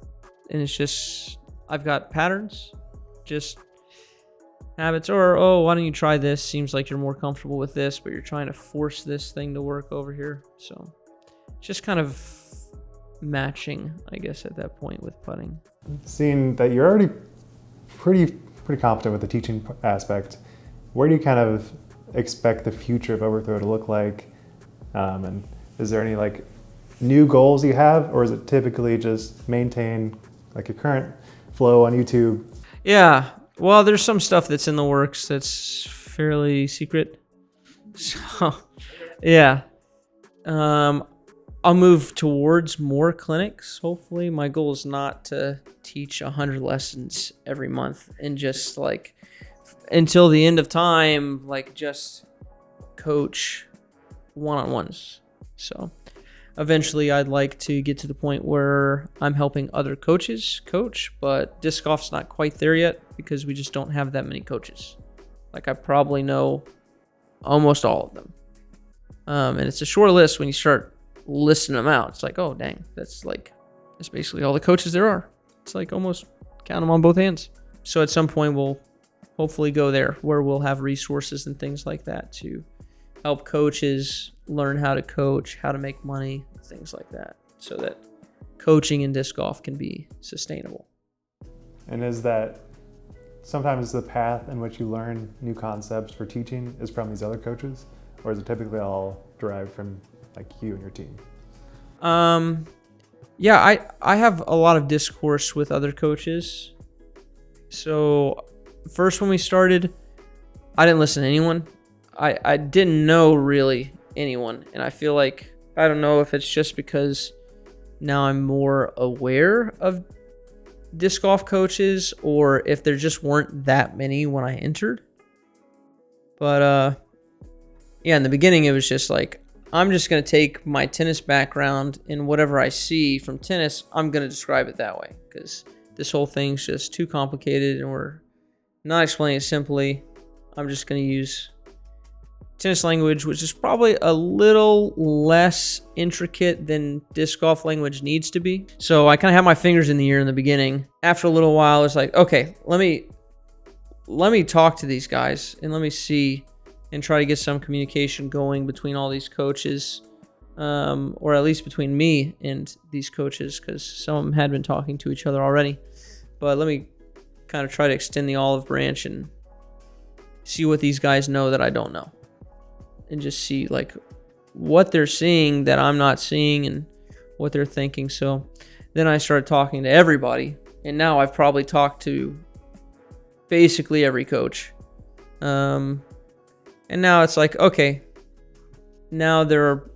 And it's just, I've got patterns, just habits, or why don't you try this? Seems like you're more comfortable with this, but you're trying to force this thing to work over here. So just kind of matching, I guess, at that point with putting. Seeing that you're already pretty competent with the teaching aspect, where do you kind of expect the future of Overthrow to look like? And is there any like new goals you have, or is it typically just maintain like your current flow on YouTube? Yeah, well, there's some stuff that's in the works that's fairly secret. So, yeah. I'll move towards more clinics, hopefully. My goal is not to teach 100 lessons every month and just like until the end of time, like just coach one-on-ones. So eventually I'd like to get to the point where I'm helping other coaches coach, but disc golf's not quite there yet because we just don't have that many coaches. Like I probably know almost all of them. And it's a short list when you start listing them out. It's like, oh dang, that's basically all the coaches there are. It's like almost count them on both hands. So at some point we'll hopefully go there where we'll have resources and things like that to help coaches learn how to coach, how to make money, things like that, so that coaching in disc golf can be sustainable. And is that sometimes the path in which you learn new concepts for teaching is from these other coaches, or is it typically all derived from like you and your team? Yeah, I have a lot of discourse with other coaches. So first when we started, I didn't listen to anyone. I didn't know really anyone. And I feel like, I don't know if it's just because now I'm more aware of disc golf coaches or if there just weren't that many when I entered. But yeah, in the beginning it was just like, I'm just going to take my tennis background and whatever I see from tennis, I'm going to describe it that way because this whole thing's just too complicated and we're not explaining it simply. I'm just going to use tennis language, which is probably a little less intricate than disc golf language needs to be. So I kind of had my fingers in the air in the beginning. After a little while, it's like, okay, let me talk to these guys and let me see and try to get some communication going between all these coaches, or at least between me and these coaches, because some of them had been talking to each other already. But let me kind of try to extend the olive branch and see what these guys know that I don't know, and just see like what they're seeing that I'm not seeing and what they're thinking. So then I started talking to everybody, and now I've probably talked to basically every coach. And now it's like, okay, now there are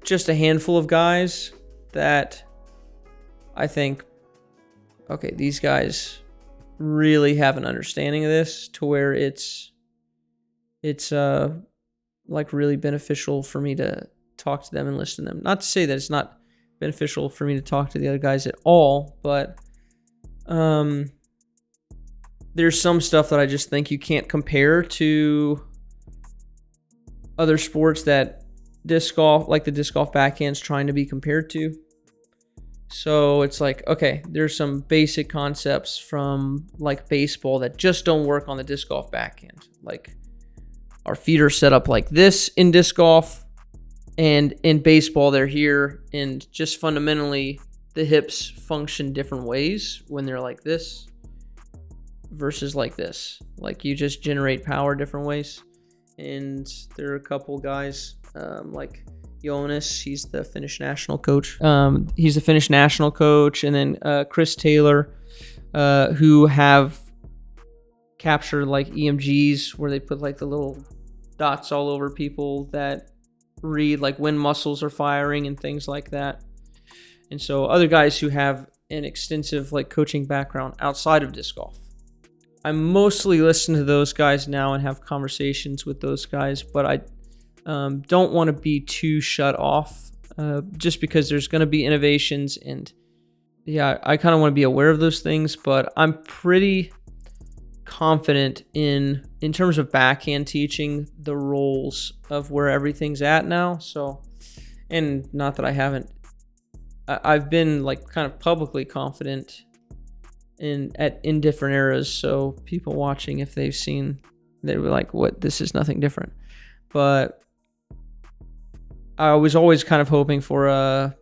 just a handful of guys that I think, okay, these guys really have an understanding of this to where it's like really beneficial for me to talk to them and listen to them. Not to say that it's not beneficial for me to talk to the other guys at all, but there's some stuff that I just think you can't compare to other sports that disc golf, like the disc golf backhand's trying to be compared to. So it's like, okay, there's some basic concepts from like baseball that just don't work on the disc golf backhand. Like our feet are set up like this in disc golf, And in baseball, they're here, and just fundamentally, the hips function different ways when they're like this versus like this. Like, you just generate power different ways. And there are a couple guys like Jonas, he's the Finnish national coach. And then Chris Taylor, who have captured like EMGs where they put like the little dots all over people that read like when muscles are firing and things like that. And so other guys who have an extensive like coaching background outside of disc golf. I mostly listen to those guys now and have conversations with those guys, but I don't want to be too shut off just because there's going to be innovations, and yeah, I kind of want to be aware of those things, but I'm pretty confident in terms of backhand teaching the roles of where everything's at now. So, and not that I've been like kind of publicly confident in different eras. So people watching, if they've seen, they were like, "What? This is nothing different." But I was always kind of hoping for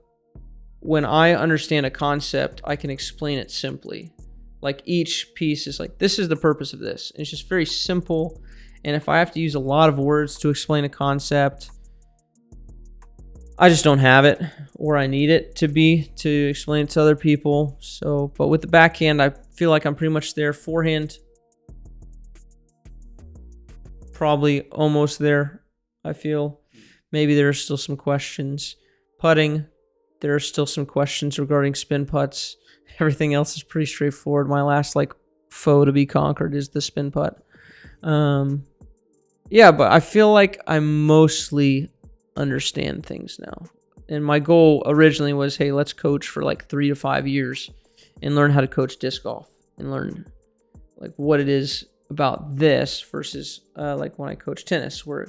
when I understand a concept, I can explain it simply. Like, each piece is like, this is the purpose of this. And it's just very simple. And if I have to use a lot of words to explain a concept, I just don't have it, or I need it to explain it to other people. So, but with the backhand, I feel like I'm pretty much there. Forehand, probably almost there. I feel maybe there are still some questions. Putting, there are still some questions regarding spin putts. Everything else is pretty straightforward. My last like foe to be conquered is the spin putt. Yeah, but I feel like I mostly understand things now. And my goal originally was, hey, let's coach for like 3 to 5 years and learn how to coach disc golf and learn like what it is about this versus like when I coach tennis, where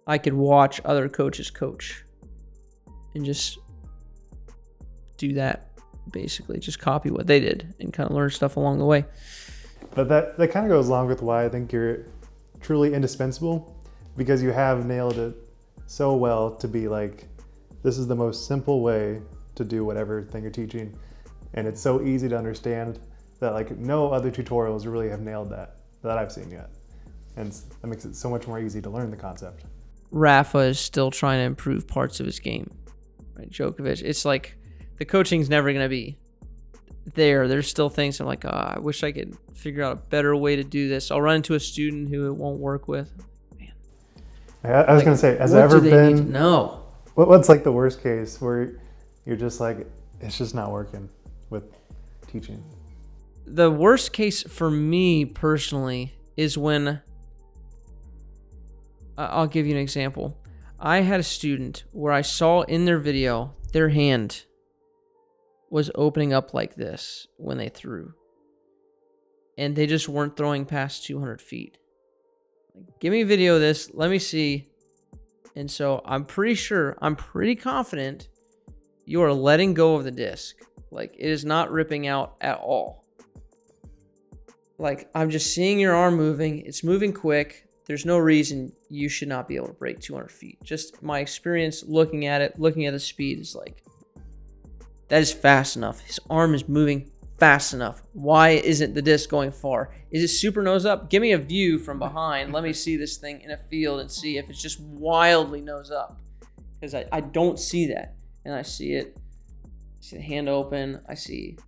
I could watch other coaches coach and just do that, basically just copy what they did and kind of learn stuff along the way. But that kind of goes along with why I think you're truly indispensable, because you have nailed it so well to be like, this is the most simple way to do whatever thing you're teaching, and it's so easy to understand that like no other tutorials really have nailed that I've seen yet, and that makes it so much more easy to learn the concept. Rafa is still trying to improve parts of his game, right? Djokovic, it's like the coaching's never going to be there. There's still things I'm like, I wish I could figure out a better way to do this. I'll run into a student who it won't work with. Man, I was going to say, has there ever been no? What's like the worst case where you're just like, it's just not working with teaching? The worst case for me personally is when I'll give you an example. I had a student where I saw in their video their hand was opening up like this when they threw, and they just weren't throwing past 200 feet. Like, give me a video of this, let me see. And so I'm pretty confident you are letting go of the disc. Like, it is not ripping out at all. Like, I'm just seeing your arm moving. It's moving quick. There's no reason you should not be able to break 200 feet. Just my experience looking at the speed is like, that is fast enough. His arm is moving fast enough. Why isn't the disc going far? Is it super nose up? Give me a view from behind. Let me see this thing in a field and see if it's just wildly nose up. Because I don't see that. And I see it. I see the hand open. I see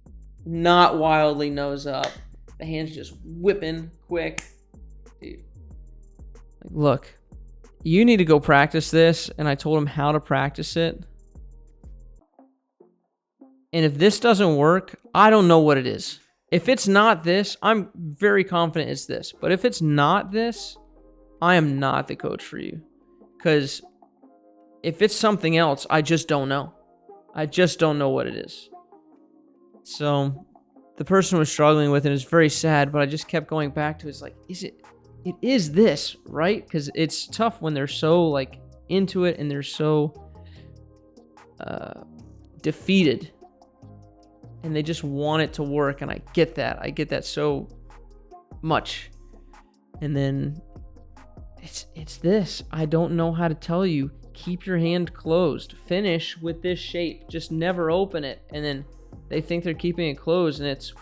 not wildly nose up. The hand's just whipping quick. Dude. Like, look, you need to go practice this. And I told him how to practice it. And if this doesn't work, I don't know what it is. If it's not this, I'm very confident it's this. But if it's not this, I am not the coach for you. Because if it's something else, I just don't know. I just don't know what it is. So the person was struggling with it. It was very sad, but I just kept going back to it. It's like, it is this, right? Because it's tough when they're so like into it and they're so defeated. And they just want it to work, and I get that. I get that so much. And then It's this. I don't know how to tell you. Keep your hand closed. Finish with this shape. Just never open it. And then they think they're keeping it closed, and it's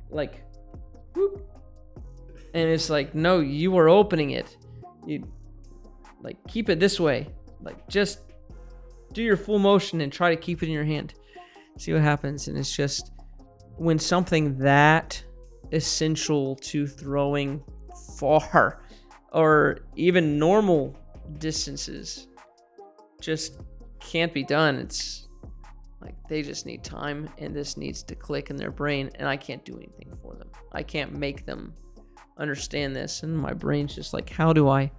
like, whoop. And it's like, no, you are opening it. You like keep it this way. Like just do your full motion and try to keep it in your hand. See what happens. And it's just when something that essential to throwing far or even normal distances just can't be done. It's like they just need time, and this needs to click in their brain, and I can't do anything for them. I can't make them understand this, and my brain's just like, how do I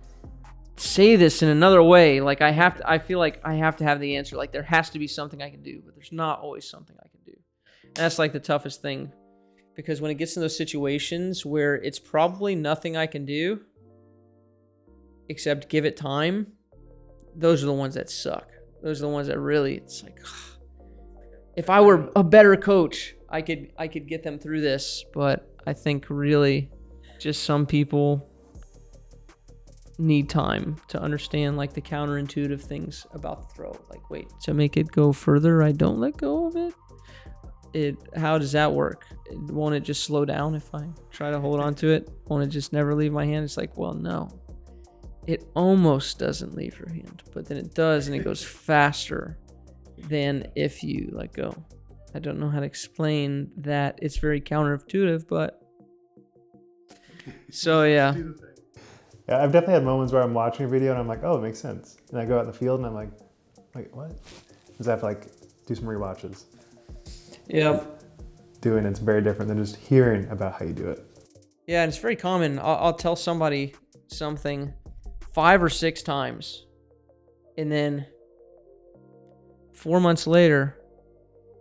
say this in another way? Like I feel like I have to have the answer. Like there has to be something I can do, but there's not always something I can do. And that's like the toughest thing, because when it gets in those situations where it's probably nothing I can do except give it time, those are the ones that suck. Those are the ones that really, it's like, if I were a better coach, I could get them through this. But I think really just some people need time to understand like the counterintuitive things about the throw. Like, wait, to make it go further, I don't let go of it? How does that work? Won't it just slow down if I try to hold on to it? Won't it just never leave my hand? It's like, well, no. It almost doesn't leave your hand, but then it does, and it goes faster than if you let go. I don't know how to explain that. It's very counterintuitive, but so yeah. Yeah, I've definitely had moments where I'm watching a video and I'm like, oh, it makes sense. And I go out in the field and I'm like, wait, what? Because I have to like do some rewatches. Yep. Doing it's very different than just hearing about how you do it. Yeah, and it's very common. I'll tell somebody something 5 or 6 times, and then 4 months later,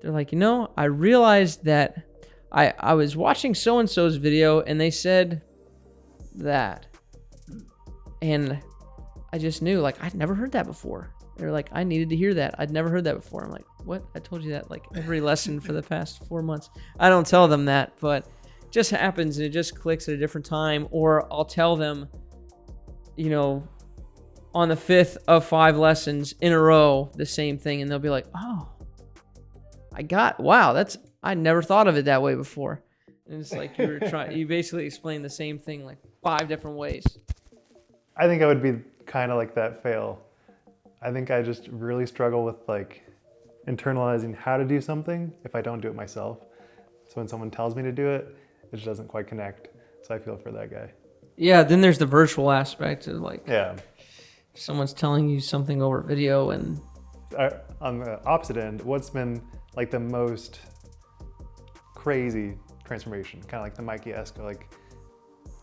they're like, I realized that I was watching so-and-so's video and they said that. And I just knew, like, I'd never heard that before. They're like, I needed to hear that. I'd never heard that before. I'm like, what? I told you that like every lesson for the past 4 months. I don't tell them that, but it just happens and it just clicks at a different time. Or I'll tell them, on the 5th of 5 lessons in a row, the same thing. And they'll be like, oh, I never thought of it that way before. And it's like you basically explain the same thing like 5 different ways. I think I would be kind of like that fail. I think I just really struggle with like internalizing how to do something if I don't do it myself. So when someone tells me to do it, it just doesn't quite connect. So I feel for that guy. Yeah, then there's the virtual aspect of like, yeah, someone's telling you something over video. And on the opposite end, what's been like the most crazy transformation? Kind of like the Mikey-esque, like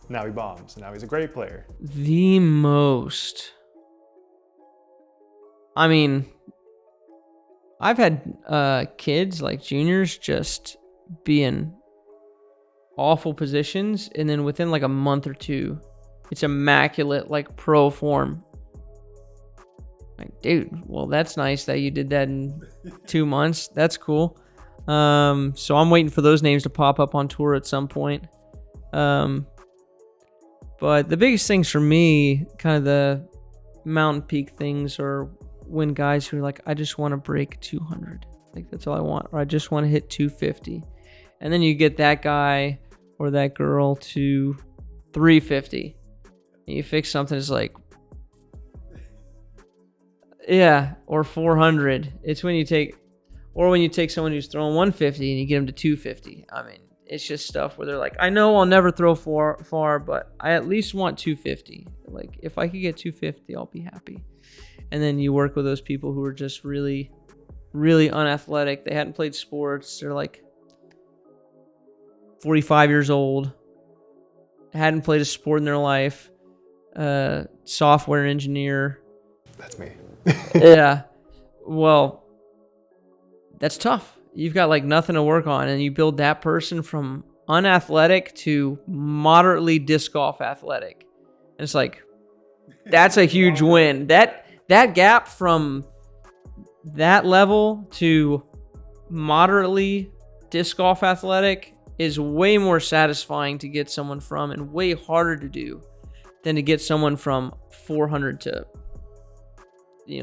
now he bombs and now he's a great player. The most. I mean, I've had kids like juniors just be in awful positions, and then within like a month or 2, it's immaculate, like pro form. Like, dude, well, that's nice that you did that in 2 months. That's cool. So I'm waiting for those names to pop up on tour at some point. But the biggest things for me, kind of the mountain peak things, are when guys who are like, I just want to break 200. Like, that's all I want. Or I just want to hit 250. And then you get that guy or that girl to 350. And you fix something that's like, yeah, or 400. It's when you take someone who's throwing 150 and you get them to 250. I mean, it's just stuff where they're like, I know I'll never throw far, but I at least want 250. Like, if I could get 250, I'll be happy. And then you work with those people who are just really, really unathletic. They hadn't played sports. They're like 45 years old, hadn't played a sport in their life, software engineer. That's me. Yeah. Well, that's tough. You've got like nothing to work on, and you build that person from unathletic to moderately disc golf athletic. And it's like, that's a huge win. That gap from that level to moderately disc golf athletic is way more satisfying to get someone from and way harder to do. than to get someone from 400 to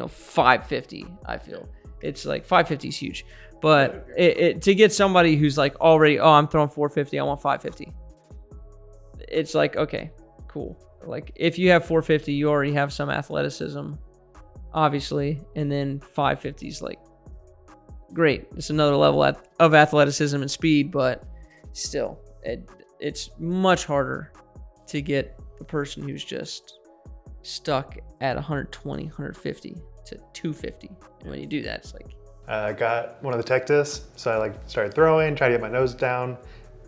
550. I feel it's like 550 is huge, but to get somebody who's like already, I'm throwing 450, I want 550. It's like, okay, cool. Like if you have 450, you already have some athleticism, obviously, and then 550 is like great. It's another level of athleticism and speed, but still, it's much harder to get the person who's just stuck at 120, 150 to 250. And when you do that, it's like... I got one of the tech discs, so I like started throwing, tried to get my nose down,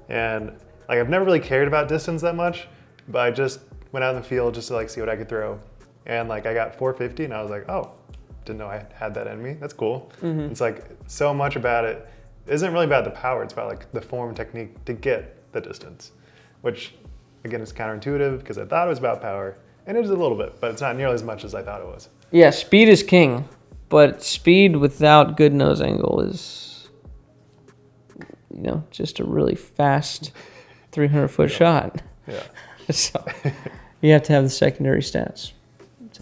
and like I've never really cared about distance that much, but I just went out in the field just to like see what I could throw. And like I got 450 and I was like, oh, didn't know I had that in me. That's cool. Mm-hmm. It's like so much about it isn't really about the power, it's about like the form and technique to get the distance, which again is counterintuitive because I thought it was about power, and it is a little bit, but it's not nearly as much as I thought it was. Yeah, speed is king, but speed without good nose angle is, just a really fast 300-foot shot. Yeah. So you have to have the secondary stats.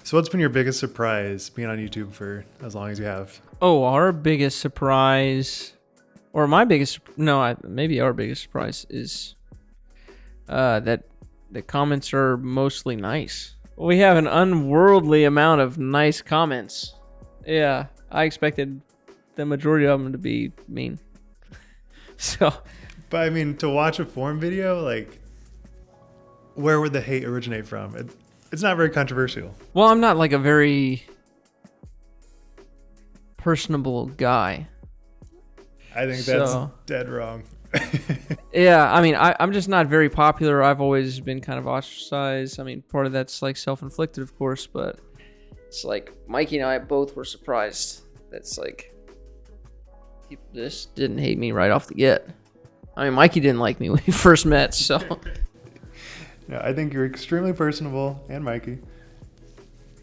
So what's been your biggest surprise being on YouTube for as long as you have? Oh, our biggest surprise, or maybe our biggest surprise is that the comments are mostly nice. We have an unworldly amount of nice comments. Yeah, I expected the majority of them to be mean. So, but I mean, to watch a form video, like, where would the hate originate from? It's not very controversial. Well, I'm not like a very personable guy. I think that's dead wrong. Yeah, I mean, I'm just not very popular. I've always been kind of ostracized. I mean, part of that's like self-inflicted, of course, but it's like Mikey and I both were surprised. That's like, people just didn't hate me right off the get. I mean, Mikey didn't like me when we first met, so. No, I think you're extremely personable, and Mikey.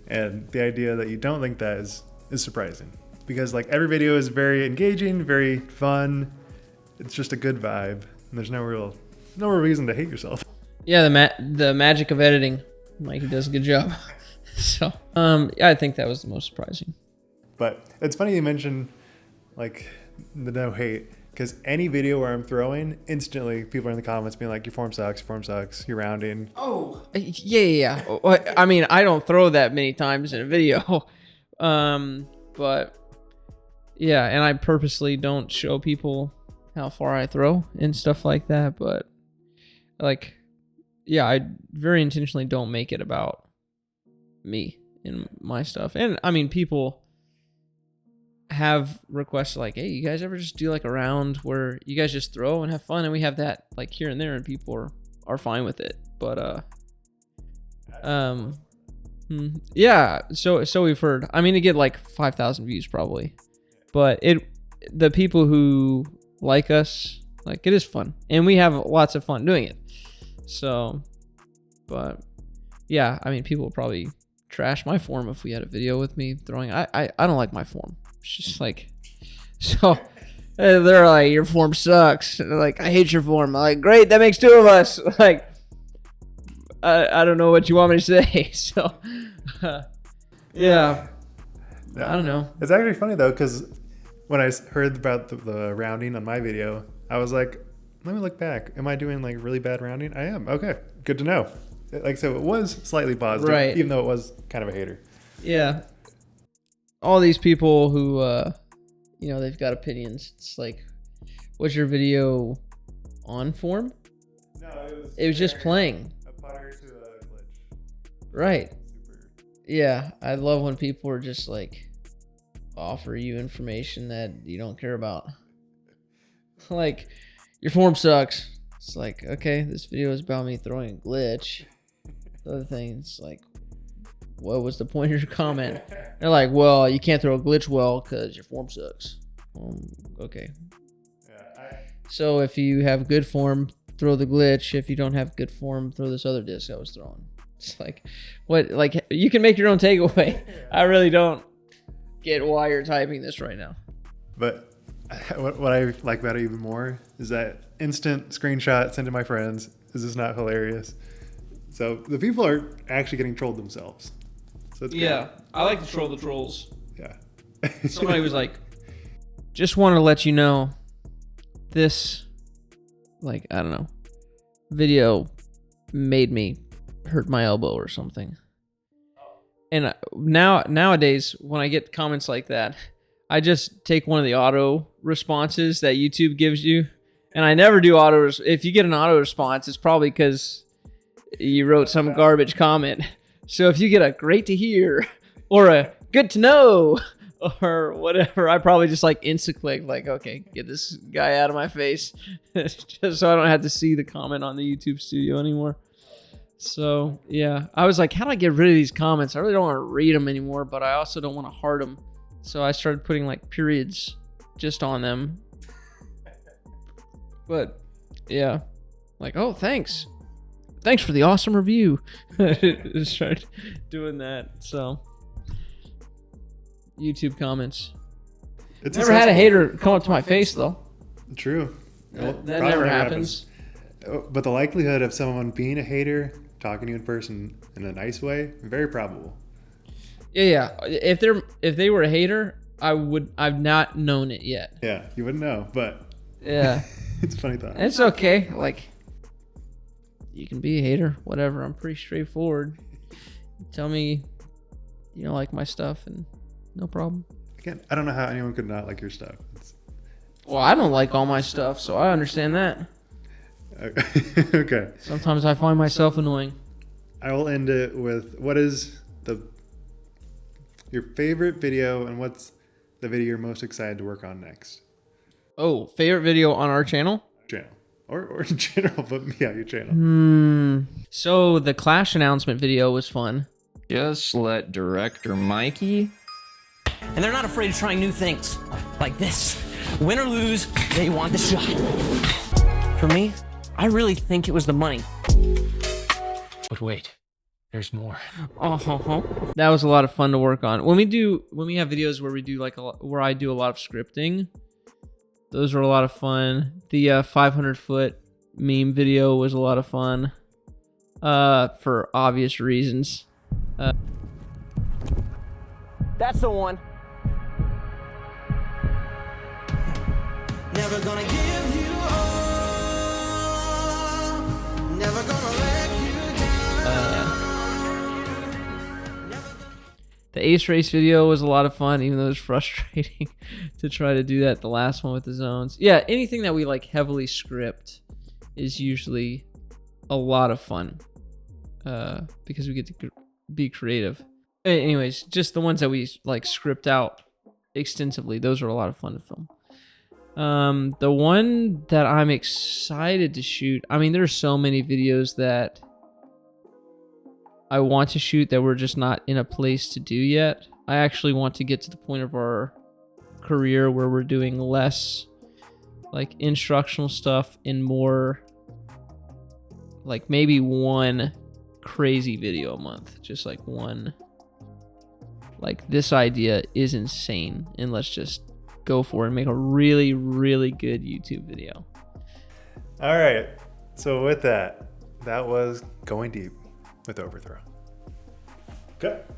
And the idea that you don't think that is surprising. Because like every video is very engaging, very fun. It's just a good vibe, and there's no real reason to hate yourself. Yeah, the magic of editing. Mikey does a good job. So, I think that was the most surprising. But it's funny you mentioned like the no hate, because any video where I'm throwing, instantly people are in the comments being like, your form sucks, you're rounding. Oh, yeah. I mean, I don't throw that many times in a video, but yeah, and I purposely don't show people how far I throw and stuff like that, but like, yeah, I very intentionally don't make it about me and my stuff. And I mean, people have requests like, hey, you guys ever just do like a round where you guys just throw and have fun? And we have that like here and there, and people are fine with it. But yeah, so we've heard. I mean, to get like 5,000 views probably, but the people who like us, like, it is fun, and we have lots of fun doing it. So, but yeah, I mean, people will probably trash my form if we had a video with me throwing. I don't like my form. It's just like, so they're like, your form sucks. They're like, I hate your form. I'm like, great, that makes two of us. Like, I don't know what you want me to say. So, yeah, I don't know. It's actually funny though, because when I heard about the rounding on my video, I was like, let me look back. Am I doing like really bad rounding? I am. Okay, good to know. Like, so it was slightly positive, right, even though it was kind of a hater. Yeah. All these people who, they've got opinions. It's like, was your video on form? No, it was just playing. A putter to a glitch. Right. Yeah, I love when people are just like, offer you information that you don't care about. Like, your form sucks. It's like, okay, this video is about me throwing a glitch. The other thing, it's like, what was the point of your comment? They're like, well, you can't throw a glitch well because your form sucks. Okay. So if you have good form, throw the glitch. If you don't have good form, throw this other disc I was throwing. It's like, what? Like, you can make your own takeaway. I really don't get why you're typing this right now. But what I like about it even more is that instant screenshot sent to my friends. Is this not hilarious? So the people are actually getting trolled themselves. So it's Yeah, great. I like to troll the trolls. Yeah. Somebody was like, just want to let you know this, like, I don't know, video made me hurt my elbow or something. And nowadays, when I get comments like that, I just take one of the auto responses that YouTube gives you. And I never do auto. If you get an auto response, it's probably because you wrote some garbage comment. So if you get a great to hear or a good to know or whatever, I probably just like insta-click, like, okay, get this guy out of my face, just so I don't have to see the comment on the YouTube studio anymore. So yeah, I was like, how do I get rid of these comments? I really don't want to read them anymore, but I also don't want to heart them. So I started putting like periods just on them. But yeah, like, oh, thanks for the awesome review. Just started doing that. So YouTube comments. It's never had a hater come up to my face though. True. That never happens. But the likelihood of someone being a hater, talking to you in person in a nice way, very probable. Yeah. If they were a hater, I've not known it yet. Yeah, you wouldn't know, but yeah. It's a funny thought. It's okay. Like, you can be a hater, whatever. I'm pretty straightforward. Tell me you don't like my stuff, and no problem. Again, I don't know how anyone could not like your stuff. Well, I don't like all my stuff, so I understand that. Okay. Sometimes I find myself annoying. I will end it with, what is your favorite video, and what's the video you're most excited to work on next? Oh, favorite video on our channel? Or in general, but yeah, your channel. So the Clash announcement video was fun. Just let director Mikey. And they're not afraid of trying new things. Like this. Win or lose, they want the shot. For me, I really think it was the money. But wait, there's more. That was a lot of fun to work on. When we have videos where we do where I do a lot of scripting, those are a lot of fun. The 500-foot meme video was a lot of fun, for obvious reasons. That's the one. Never gonna give you all. Never gonna let you down. The Ace Race video was a lot of fun, even though it was frustrating to try to do that. The last one with the zones. Yeah, anything that we like heavily script is usually a lot of fun, because we get to be creative. Anyways, just the ones that we like script out extensively, those are a lot of fun to film. The one that I'm excited to shoot, I mean, there's so many videos that I want to shoot that we're just not in a place to do yet. I actually want to get to the point of our career where we're doing less like instructional stuff and more like maybe one crazy video a month. Just like one, like, this idea is insane and let's just go for it and make a really, really good YouTube video. All right. So with that was Going Deep with Overthrow. Cut.